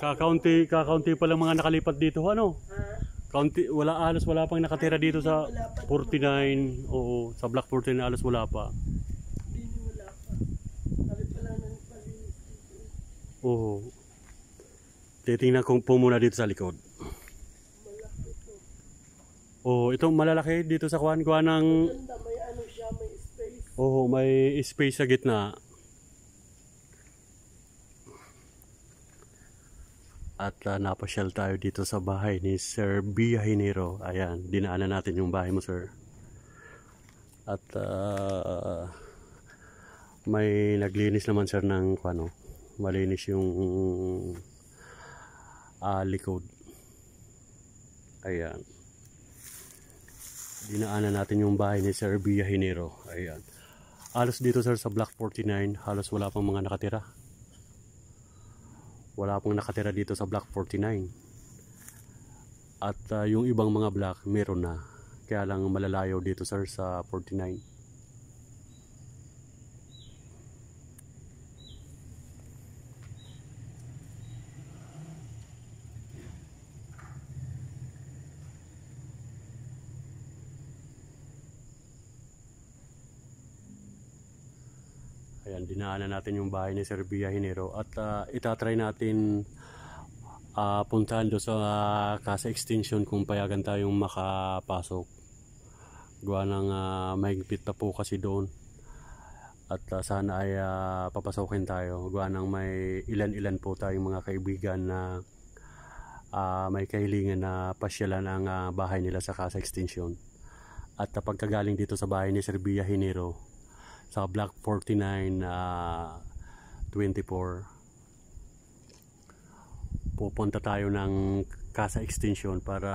Kakaunti pa lang mga nakalipat dito, ano? Kaunti, wala pang nakatira dito sa 49. Oo, sa Block 49 halos wala pa. Hindi wala pa. Sabi pa lang ng palinis dito. Oo. Titingnan ko po muna dito sa likod. Malaki to. Oo, itong malalaki dito sa kuwan ng... Ganda, may ano siya, may space. Oo, may space sa gitna. At napasyal tayo dito sa bahay ni Sir Bia Hinero. Ayan, dinaanan natin yung bahay mo, sir. At may naglinis naman, sir, ng ano, malinis yung likod. Ayan. Dinaanan natin yung bahay ni Sir Bia Hinero. Ayan. Halos dito, sir, sa Block 49, halos wala pang mga nakatira. Wala pang nakatira dito sa Block 49. At yung ibang mga block meron na. Kaya lang malalayo dito, sir, sa 49. Ayan, dinaanan natin yung bahay ni Sir Bia Hinero. At itatry natin puntahan doon sa Casa Extension kung payagan tayong makapasok. Gawa ng mahigpit pa po kasi doon. At sana ay papasokin tayo. Gawa ng may ilan-ilan po tayong mga kaibigan na may kahilingan na pasyalan ang bahay nila sa Casa Extension. At pagkagaling dito sa bahay ni Sir Bia Hinero sa Block 49 24, pupunta tayo ng Casa Extension para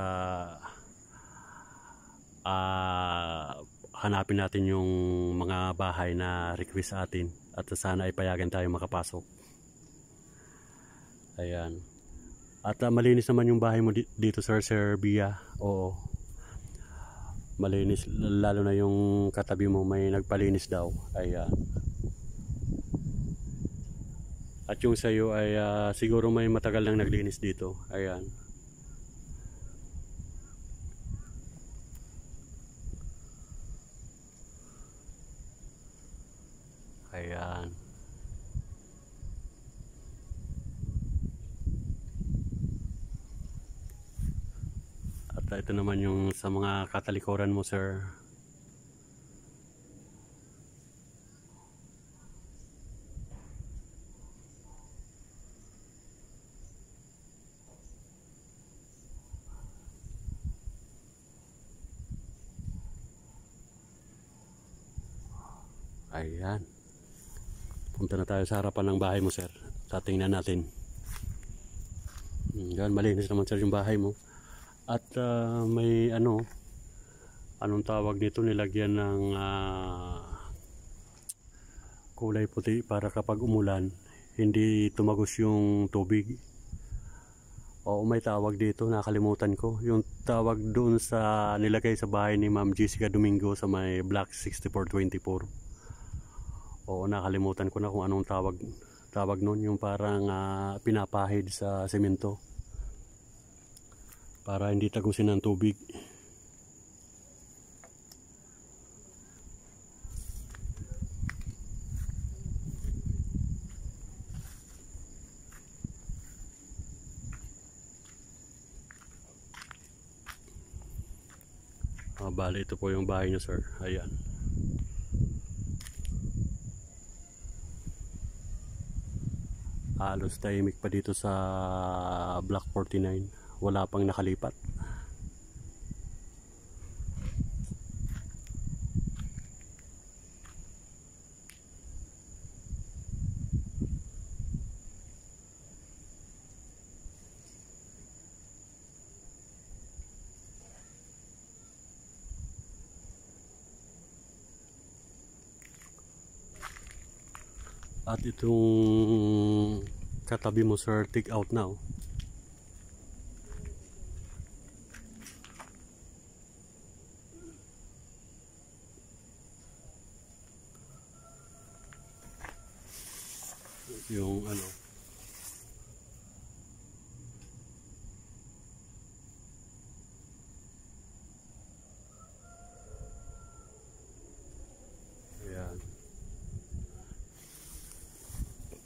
hanapin natin yung mga bahay na request sa atin at sana ay payagan tayo makapasok. Ayan. At malinis naman yung bahay mo dito, Sir Bia. Oo, malinis, lalo na yung katabi mo may nagpalinis daw. Ayan. At yung sayo ay siguro may matagal nang naglinis dito. Ayan. Ayan. At ito naman yung sa mga katalikuran mo, sir. Ayan. Punta na tayo sa harapan ng bahay mo, sir. Tatingnan natin. Yan, malinis naman, sir, yung bahay mo. At may anong tawag nito, nilagyan ng kulay puti para kapag umulan hindi tumagos yung tubig. Oo, may tawag dito, nakalimutan ko. Yung tawag doon sa nilagay sa bahay ni Ma'am Jessica Domingo sa may Block 6424. Oo, nakalimutan ko na kung anong tawag noon, yung parang pinapahid sa semento para hindi tagusin ng tubig. Bali, ito po yung bahay nyo, sir. Ayan. Halos tahimik pa dito sa Block 49. Wala pang nakalipat. At itong katabi mo, sir, take out now. Yung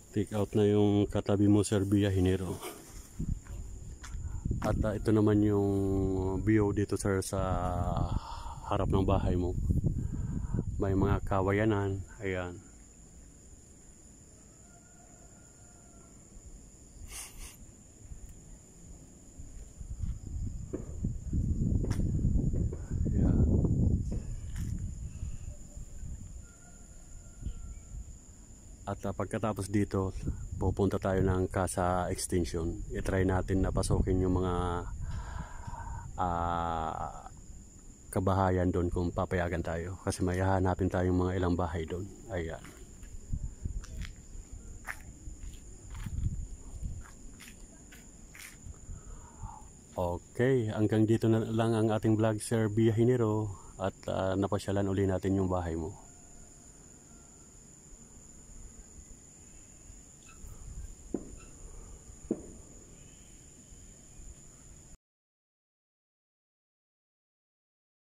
Take out na yung katabi mo, Sir Biyahinero. At ito naman yung view dito, sir, sa harap ng bahay mo. May mga kawayanan. Ayan. Ayan. At pagkatapos dito, pupunta tayo ng Casa Extension. I-try natin na pasukin yung mga kabahayan doon kung papayagan tayo. Kasi may hahanapin tayong mga ilang bahay doon. Ayan. Okay, hanggang dito na lang ang ating vlog, Sir Biyahinero. At napasyalan uli natin yung bahay mo.